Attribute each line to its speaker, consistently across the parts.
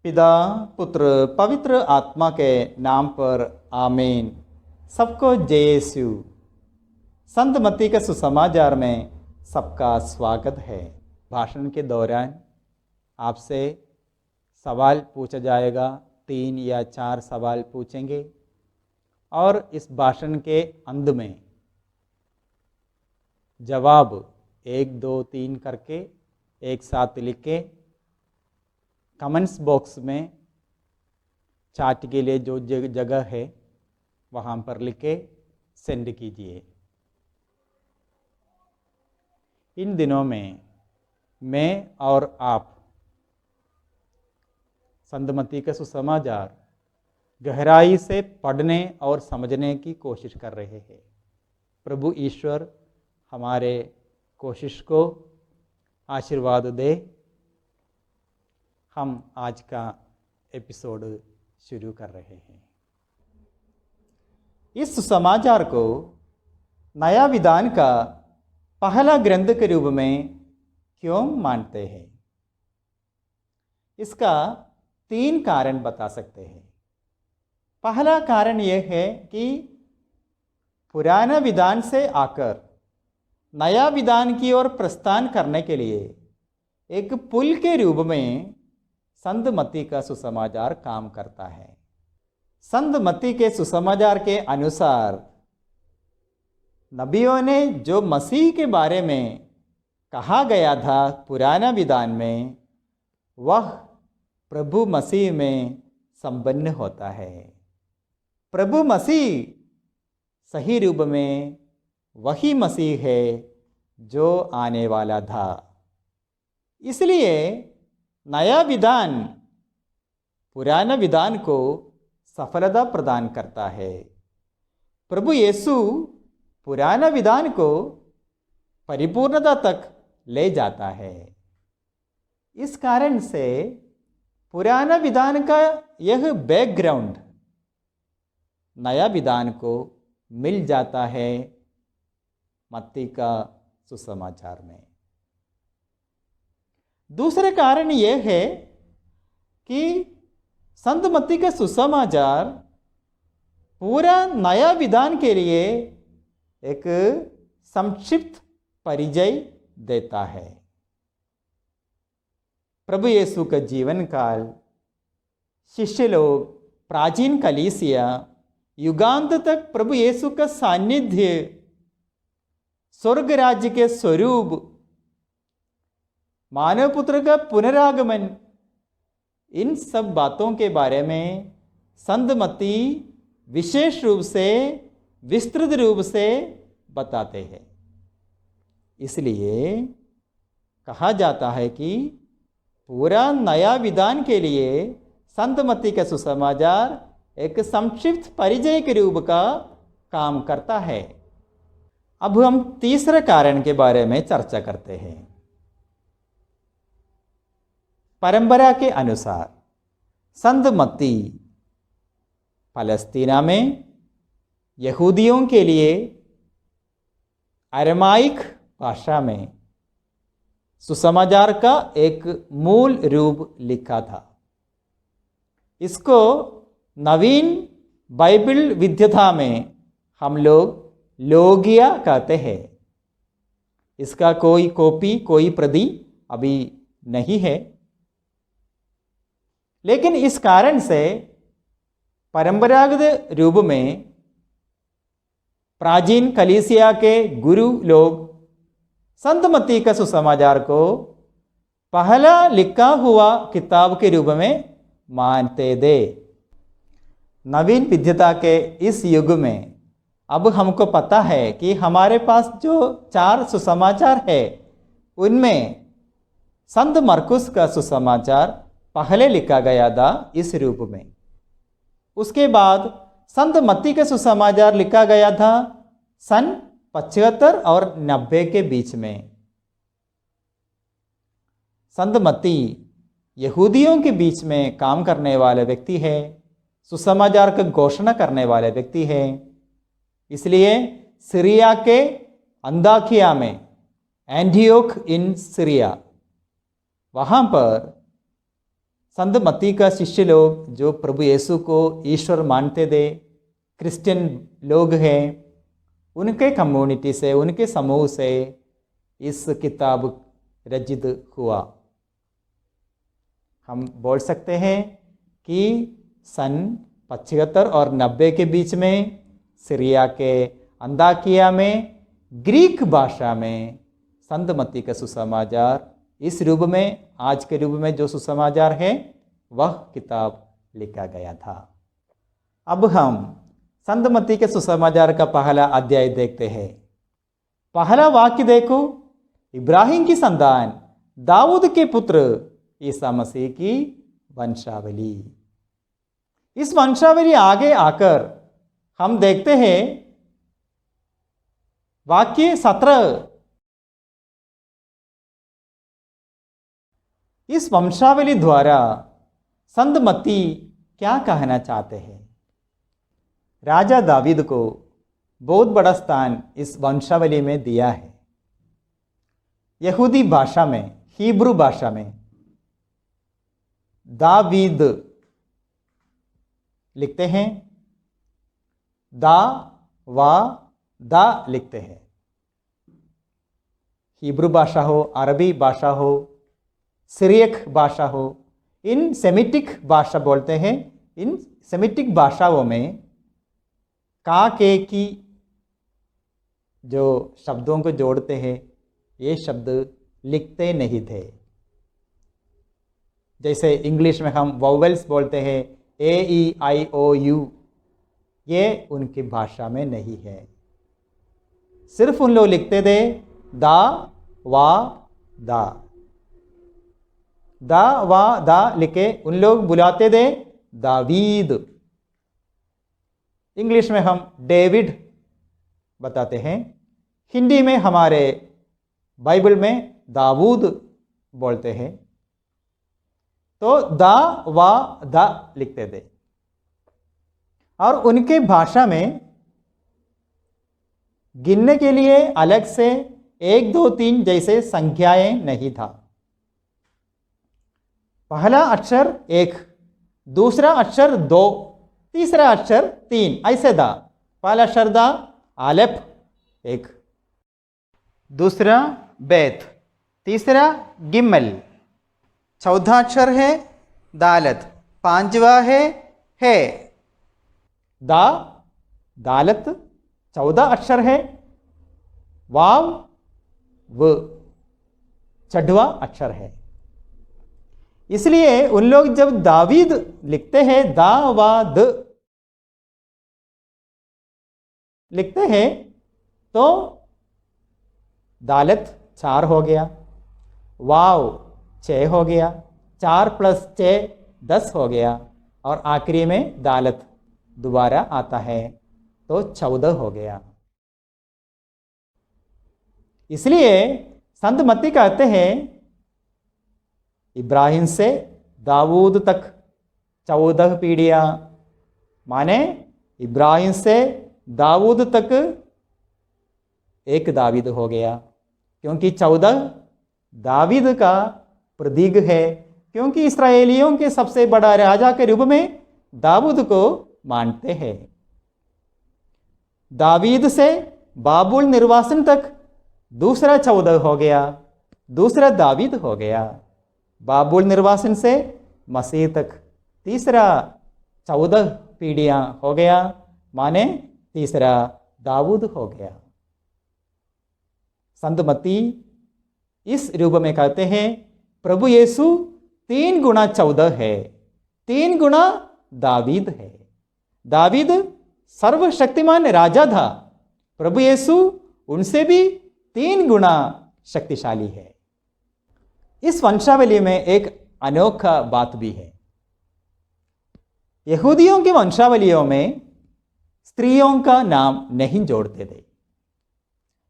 Speaker 1: पिता पुत्र पवित्र आत्मा के नाम पर आमीन। सबको जय यीशु। संत मत्ती के सुसमाचार में सबका स्वागत है। भाषण के दौरान आपसे सवाल पूछा जाएगा, 3 या 4 सवाल पूछेंगे और इस भाषण के अंत में जवाब 1 2 3 करके एक साथ लिख के कमेंट्स बॉक्स में चैट के लिए जो जगह है वहाँ पर लिख के सेंड कीजिए। इन दिनों में मैं और आप संत मत्ती के सुसमाचार गहराई से पढ़ने और समझने की कोशिश कर रहे हैं। प्रभु ईश्वर हमारे कोशिश को आशीर्वाद दे। हम आज का एपिसोड शुरू कर रहे हैं। इस सुसमाचार को नया विधान का पहला ग्रंथ के रूप में क्यों मानते हैं? इसका 3 कारण बता सकते हैं। पहला कारण यह है कि पुराना विधान से आकर नया विधान की ओर प्रस्थान करने के लिए एक पुल के रूप में संत मत्ती का सुसमाचार काम करता है। संत मत्ती के सुसमाचार के अनुसार नबियों ने जो मसीह के बारे में कहा गया था पुराना विधान में, वह प्रभु मसीह में संपन्न होता है। प्रभु मसीह सही रूप में वही मसीह है जो आने वाला था। इसलिए नया विधान पुराना विधान को सफलता प्रदान करता है। प्रभु यीशु पुराना विधान को परिपूर्णता तक ले जाता है। इस कारण से पुराना विधान का यह बैकग्राउंड नया विधान को मिल जाता है मत्ती का सुसमाचार में। दूसरे कारण यह है कि संत मत्ती का सुसमाचार पूरा नया विधान के लिए एक संक्षिप्त परिचय देता है। प्रभु यीशु का जीवन काल, शिष्य लोग, प्राचीन कलीसिया, युगांत तक प्रभु यीशु का सानिध्य, स्वर्ग राज्य के स्वरूप, मानव पुत्र का पुनरागमन, इन सब बातों के बारे में संत मत्ती विशेष रूप से, विस्तृत रूप से बताते हैं। इसलिए कहा जाता है कि पूरा नया विधान के लिए संत मत्ती का सुसमाचार एक संक्षिप्त परिचय के रूप का काम करता है। अब हम तीसरे कारण के बारे में चर्चा करते हैं। परंपरा के अनुसार संत मत्ती फलस्तीना में यहूदियों के लिए अरमाइक भाषा में सुसमाचार का एक मूल रूप लिखा था। इसको नवीन बाइबल विद्यता में हम लोग लोगिया कहते हैं। इसका कोई कॉपी, कोई प्रति अभी नहीं है, लेकिन इस कारण से परंपरागत रूप में प्राचीन कलीसिया के गुरु लोग संत मत्ती का सुसमाचार को पहला लिखा हुआ किताब के रूप में मानते थे। नवीन विद्यता के इस युग में अब हमको पता है कि हमारे पास जो 4 सुसमाचार है, उनमें संत मरकुस का सुसमाचार पहले लिखा गया था इस रूप में। उसके बाद संत मत्ती का सुसमाचार लिखा गया था सन 75 और 90 के बीच में। संत मत्ती यहूदियों के बीच में काम करने वाले व्यक्ति है, सुसमाचार का घोषणा करने वाले व्यक्ति है। इसलिए सीरिया के अंताकिया में, एंटियोक इन सीरिया, वहाँ पर संत मत्ती का शिष्य लोग जो प्रभु यीशु को ईश्वर मानते थे, क्रिश्चियन लोग हैं, उनके कम्युनिटी से, उनके समूह से इस किताब रचित हुआ। हम बोल सकते हैं कि सन 75 और 90 के बीच में सीरिया के अंताकिया में ग्रीक भाषा में संत मत्ती का सुसमाचार इस रूप में, आज के रूप में जो सुसमाचार है, वह किताब लिखा गया था। अब हम संत मत्ती के सुसमाचार का पहला अध्याय देखते हैं। पहला वाक्य देखो, इब्राहिम की संतान, दाऊद के पुत्र ईसा मसीह की वंशावली। इस वंशावली आगे आकर हम देखते हैं वाक्य 17। इस वंशावली द्वारा संत मत्ती क्या कहना चाहते हैं? राजा दावीद को बहुत बड़ा स्थान इस वंशावली में दिया है। यहूदी भाषा में, हिब्रू भाषा में दावीद लिखते हैं, दा वा दा लिखते हैं। हिब्रू भाषा हो, अरबी भाषा हो, सीरियक भाषा हो, इन सेमिटिक भाषा बोलते हैं। इन सेमिटिक भाषाओं में का के की जो शब्दों को जोड़ते हैं, ये शब्द लिखते नहीं थे। जैसे इंग्लिश में हम वोवेल्स बोलते हैं, AEIOU, ये उनकी भाषा में नहीं है। सिर्फ उन लोग लिखते थे दा वा दा, दा वा दा लिखे उन लोग बुलाते थे दावीद। इंग्लिश में हम डेविड बताते हैं, हिंदी में हमारे बाइबल में दाऊद बोलते हैं। तो दा वा दा लिखते थे और उनके भाषा में गिनने के लिए अलग से 1 2 3 जैसे संख्याएं नहीं था। पहला अक्षर 1, दूसरा अक्षर 2, तीसरा अक्षर 3, ऐसे दा। पहला अक्षर दा, आलेफ 1, दूसरा बैत, तीसरा गिम्मल, चौथा अक्षर है दालत, पांचवा है दा दालत, 14 अक्षर है वाव व, 6वां अक्षर है। इसलिए उन लोग जब दावीद लिखते हैं, दा वा द लिखते हैं, तो दालत 4 हो गया, वाव 6 हो गया, 4 + 6 10 हो गया, और आखिरी में दालत दोबारा आता है तो 14 हो गया। इसलिए संत मत्ती कहते हैं इब्राहिम से दाऊद तक 14 पीढ़ियां, माने इब्राहिम से दाऊद तक एक दावीद हो गया, क्योंकि 14 दावीद का प्रतीक है, क्योंकि इस्राएलियों के सबसे बड़ा राजा के रूप में दाऊद को मानते हैं। दावीद से बाबुल निर्वासन तक दूसरा 14 हो गया, दूसरा दावीद हो गया। बाबुल निर्वासन से मसीह तक तीसरा 14 पीढ़ियां हो गया, माने तीसरा दाऊद हो गया। संत मत्ती इस रूप में कहते हैं प्रभु यीशु 3 गुना 14 है, 3 गुना दावीद है। दावीद सर्वशक्तिमान राजा था, प्रभु यीशु उनसे भी 3 गुना शक्तिशाली है। इस वंशावली में एक अनोखा बात भी है। यहूदियों की वंशावलियों में स्त्रियों का नाम नहीं जोड़ते थे,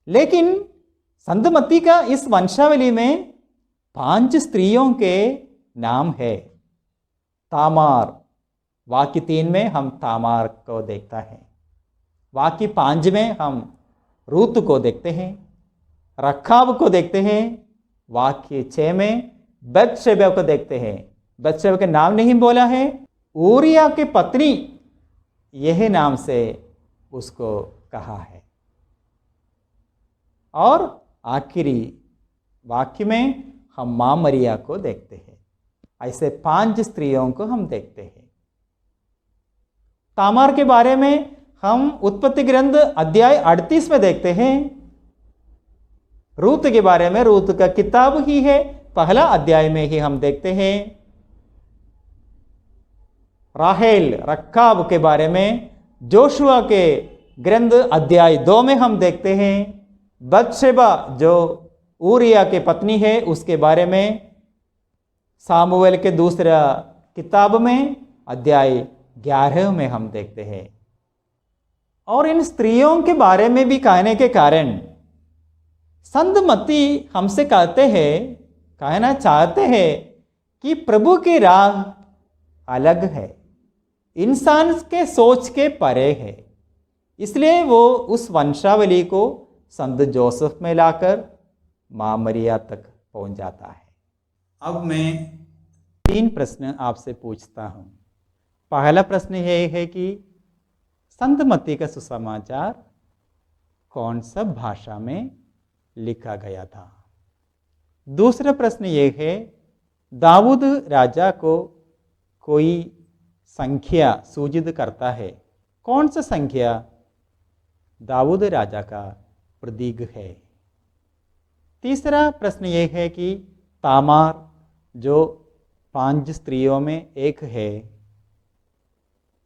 Speaker 1: लेकिन संत मत्ती का इस वंशावली में 5 स्त्रियों के नाम है। तामार, वाक्य 3 में हम तामार को देखता है, वाक्य 5 में हम रूत को देखते हैं, रखाब को देखते हैं, वाक्य 6 में बेतशेबा को देखते हैं, बत्शेबा के नाम नहीं बोला है, ऊरिया की पत्नी यह नाम से उसको कहा है। और आखिरी वाक्य में हम मां मरिया को देखते हैं। ऐसे 5 स्त्रियों को हम देखते हैं। तामार के बारे में हम उत्पत्ति ग्रंथ अध्याय 38 में देखते हैं। रूत के बारे में रूत का किताब ही है, पहला अध्याय में ही हम देखते हैं। राहेल रक्काब के बारे में जोशुआ के ग्रंथ अध्याय 2 में हम देखते हैं। बत्शेबा जो ऊरिया के पत्नी है उसके बारे में सामुएल के दूसरा किताब में अध्याय 11 में हम देखते हैं। और इन स्त्रियों के बारे में भी कहने के कारण संत मत्ती हमसे कहना चाहते हैं कि प्रभु की राह अलग है, इंसान के सोच के परे है। इसलिए वो उस वंशावली को संत जोसेफ में लाकर मां मरिया तक पहुंच जाता है। अब मैं 3 प्रश्न आपसे पूछता हूं। पहला प्रश्न यह है कि संत मत्ती का सुसमाचार कौन सा भाषा में लिखा गया था। दूसरा प्रश्न यह है, दाऊद राजा को कोई संख्या सूचित करता है, कौन सा संख्या दाऊद राजा का प्रतीक है। तीसरा प्रश्न यह है कि तामार जो 5 स्त्रियों में एक है,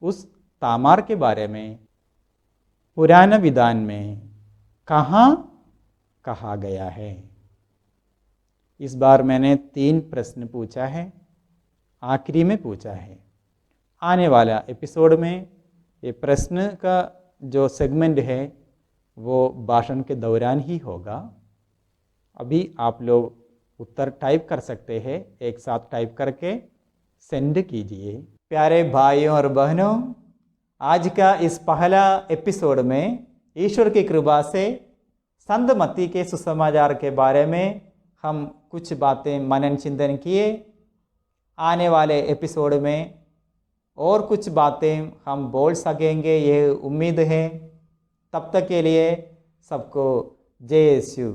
Speaker 1: उस तामार के बारे में पुराना विधान में कहाँ कहा गया है। इस बार मैंने 3 प्रश्न पूछा है, आखिरी में पूछा है। आने वाला एपिसोड में ये प्रश्न का जो सेगमेंट है वो भाषण के दौरान ही होगा। अभी आप लोग उत्तर टाइप कर सकते हैं, एक साथ टाइप करके सेंड कीजिए। प्यारे भाइयों और बहनों, आज का इस पहला एपिसोड में ईश्वर की कृपा से संत मत्ती के सुसमाचार के बारे में हम कुछ बातें मनन चिंतन किए। आने वाले एपिसोड में और कुछ बातें हम बोल सकेंगे, ये उम्मीद है। तब तक के लिए सबको जय यीशु।